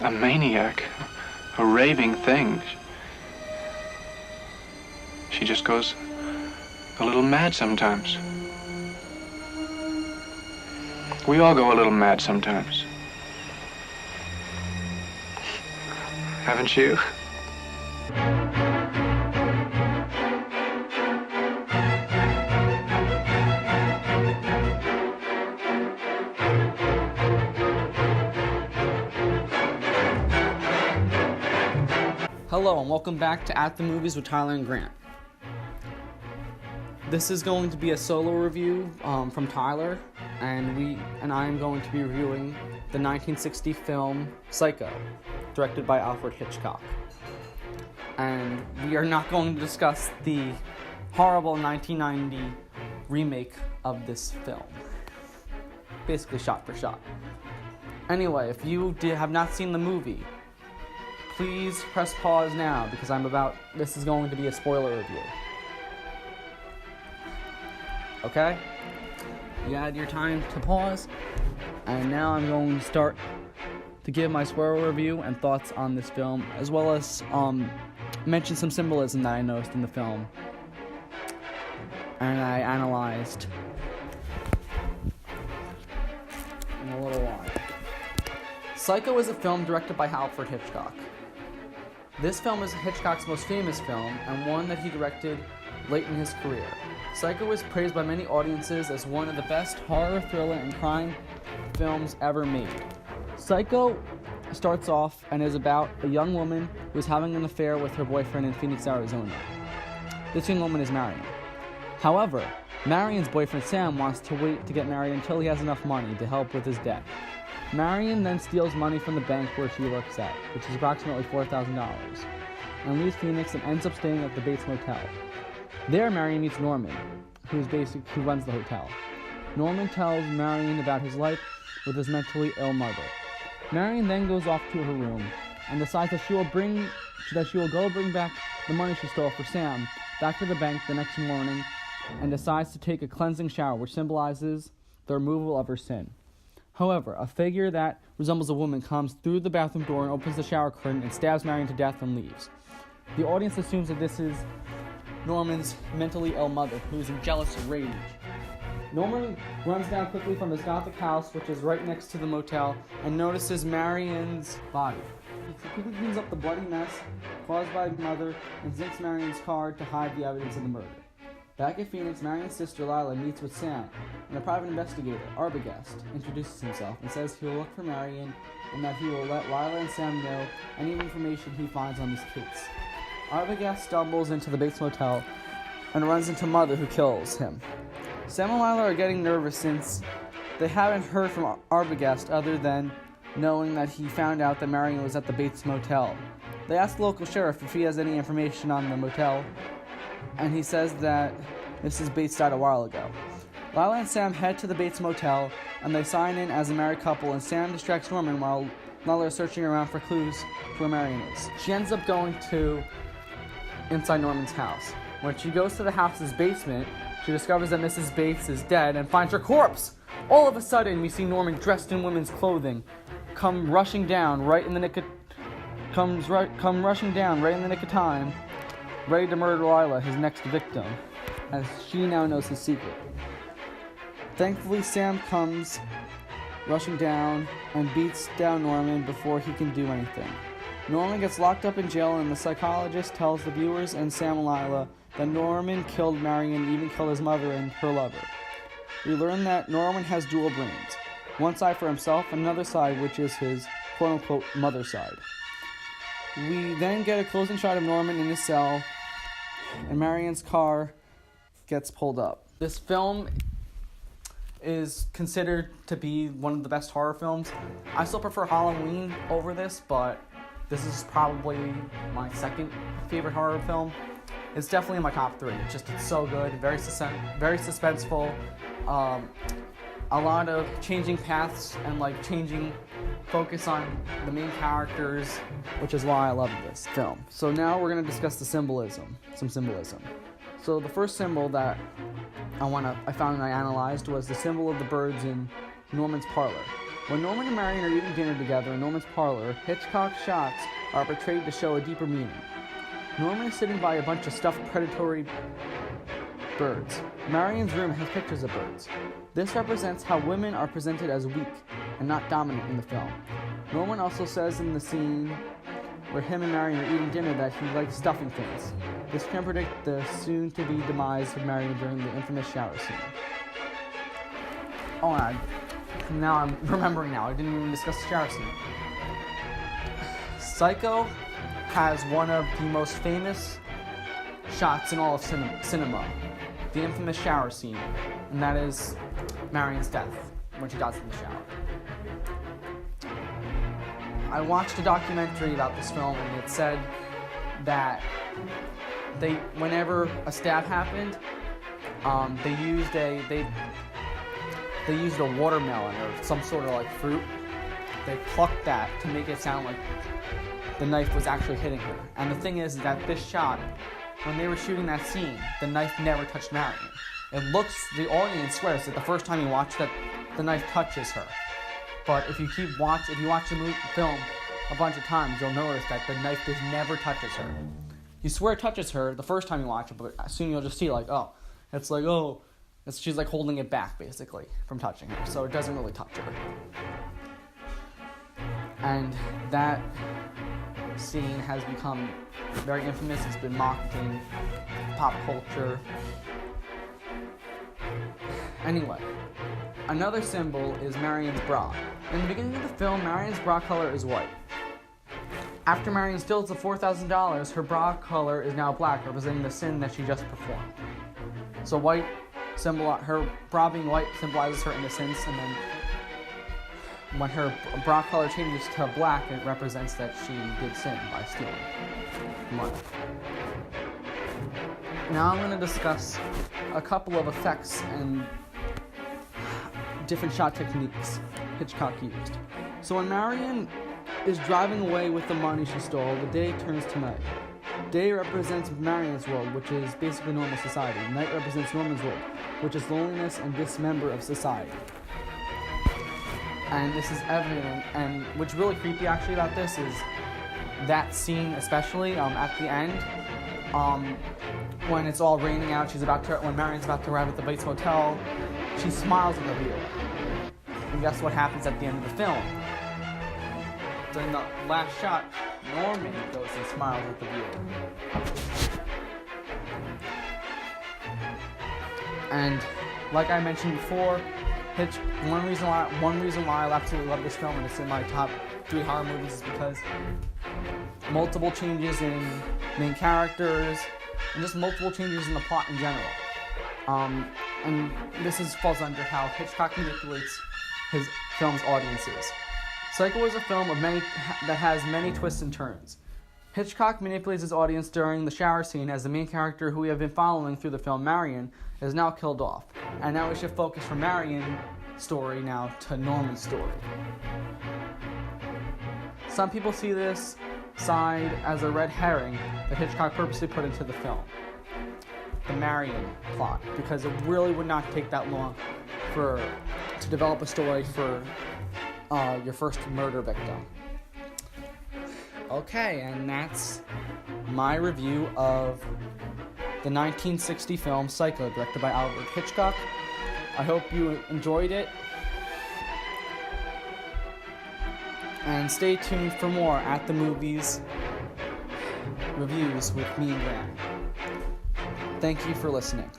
a maniac, a raving thing. She just goes a little mad sometimes. We all go a little mad sometimes. Haven't you? Hello and welcome back to At the Movies with Tyler and Grant. This is going to be a solo review from Tyler, and I am going to be reviewing the 1960 film Psycho, directed by Alfred Hitchcock. And we are not going to discuss the horrible 1990 remake of this film, basically shot for shot. Anyway, if you have not seen the movie, please press pause now because this is going to be a spoiler review. Okay? You had your time to pause, and now I'm going to start to give my spoiler review and thoughts on this film, as well as mention some symbolism that I noticed in the film, and I analyzed in a little while. Psycho is a film directed by Alfred Hitchcock. This film is Hitchcock's most famous film, and one that he directed late in his career. Psycho is praised by many audiences as one of the best horror, thriller, and crime films ever made. Psycho starts off and is about a young woman who is having an affair with her boyfriend in Phoenix, Arizona. This young woman is Marion. However, Marion's boyfriend Sam wants to wait to get married until he has enough money to help with his debt. Marion then steals money from the bank where she works at, which is approximately $4,000, and leaves Phoenix and ends up staying at the Bates Motel. There, Marion meets Norman, who runs the hotel. Norman tells Marion about his life with his mentally ill mother. Marion then goes off to her room and decides that she will go bring back the money she stole for Sam back to the bank the next morning, and decides to take a cleansing shower, which symbolizes the removal of her sin. However, a figure that resembles a woman comes through the bathroom door and opens the shower curtain and stabs Marion to death and leaves. The audience assumes that this is Norman's mentally ill mother, who is in jealous rage. Norman runs down quickly from his gothic house, which is right next to the motel, and notices Marion's body. He quickly cleans up the bloody mess caused by his mother and zincs Marion's car to hide the evidence of the murder. Back at Phoenix, Marion's sister Lila meets with Sam, and a private investigator, Arbogast, introduces himself and says he will look for Marion and that he will let Lila and Sam know any information he finds on this case. Arbogast stumbles into the Bates Motel and runs into Mother, who kills him. Sam and Lila are getting nervous since they haven't heard from Arbogast other than knowing that he found out that Marion was at the Bates Motel. They ask the local sheriff if he has any information on the motel, and he says that Mrs. Bates died a while ago. Lila and Sam head to the Bates Motel, and they sign in as a married couple, and Sam distracts Norman while Lila is searching around for clues to where Marion is. She ends up going to inside Norman's house. When she goes to the house's basement, she discovers that Mrs. Bates is dead and finds her corpse. All of a sudden, we see Norman dressed in women's clothing come rushing down right in the nick of time, ready to murder Lila, his next victim, as she now knows his secret. Thankfully, Sam comes rushing down and beats down Norman before he can do anything. Norman gets locked up in jail, and the psychologist tells the viewers and Sam and Lila that Norman killed Marion and even killed his mother and her lover. We learn that Norman has dual brains, one side for himself and another side which is his quote-unquote mother side. We then get a closing shot of Norman in his cell, and Marion's car gets pulled up. This film is considered to be one of the best horror films. I still prefer Halloween over this, but this is probably my second favorite horror film. It's definitely in my top three. It's so good, very suspenseful. A lot of changing paths and changing focus on the main characters, which is why I love this film. So now we're going to discuss some symbolism. So the first symbol that I found and I analyzed was the symbol of the birds in Norman's parlor. When Norman and Marion are eating dinner together in Norman's parlor, Hitchcock's shots are portrayed to show a deeper meaning. Norman is sitting by a bunch of stuffed predatory birds. Marion's room has pictures of birds. This represents how women are presented as weak and not dominant in the film. Norman also says in the scene where him and Marion are eating dinner that he likes stuffing things. This can predict the soon-to-be demise of Marion during the infamous shower scene. Oh, now I'm remembering now. I didn't even discuss the shower scene. Psycho has one of the most famous shots in all of cinema. The infamous shower scene. And that is Marion's death when she dies in the shower. I watched a documentary about this film, and it said that whenever a stab happened, they used a watermelon or some sort of like fruit. They plucked that to make it sound like the knife was actually hitting her. And the thing is that this shot, when they were shooting that scene, the knife never touched Marion. The audience swears that the first time you watch that, the knife touches her. But if you watch the film a bunch of times, you'll notice that the knife just never touches her. You swear it touches her the first time you watch it, but soon you'll just see she's like holding it back basically from touching her, so it doesn't really touch her. And that scene has become very infamous. It's been mocked in pop culture. Anyway, another symbol is Marion's bra. In the beginning of the film, Marion's bra color is white. After Marion steals the $4,000, her bra color is now black, representing the sin that she just performed. So her bra being white symbolizes her innocence, and then when her bra color changes to black, it represents that she did sin by stealing money. Now I'm going to discuss a couple of effects and different shot techniques Hitchcock used. So when Marion is driving away with the money she stole, the day turns to night. Day represents Marion's world, which is basically normal society. Night represents Norman's world, which is loneliness and dismember of society. And this is evident, and what's really creepy actually about this is that scene, especially at the end, when it's all raining out, when Marion's about to arrive at the Bates Motel, she smiles at the view. And guess what happens at the end of the film? During the last shot, Norman goes and smiles at the view. And like I mentioned before, one reason why I absolutely love this film and it's in my top 3 horror movies is because multiple changes in main characters and just multiple changes in the plot in general. And this falls under how Hitchcock manipulates his film's audiences. Psycho is a film that has many twists and turns. Hitchcock manipulates his audience during the shower scene as the main character who we have been following through the film, Marion, is now killed off. And now we should focus from Marion's story now to Norman's story. Some people see this side as a red herring that Hitchcock purposely put into the film, the Marion plot, because it really would not take that long to develop a story for your first murder victim. Okay, and that's my review of the 1960 film Psycho, directed by Alfred Hitchcock. I hope you enjoyed it. And stay tuned for more At the Movies reviews with me and Graham. Thank you for listening.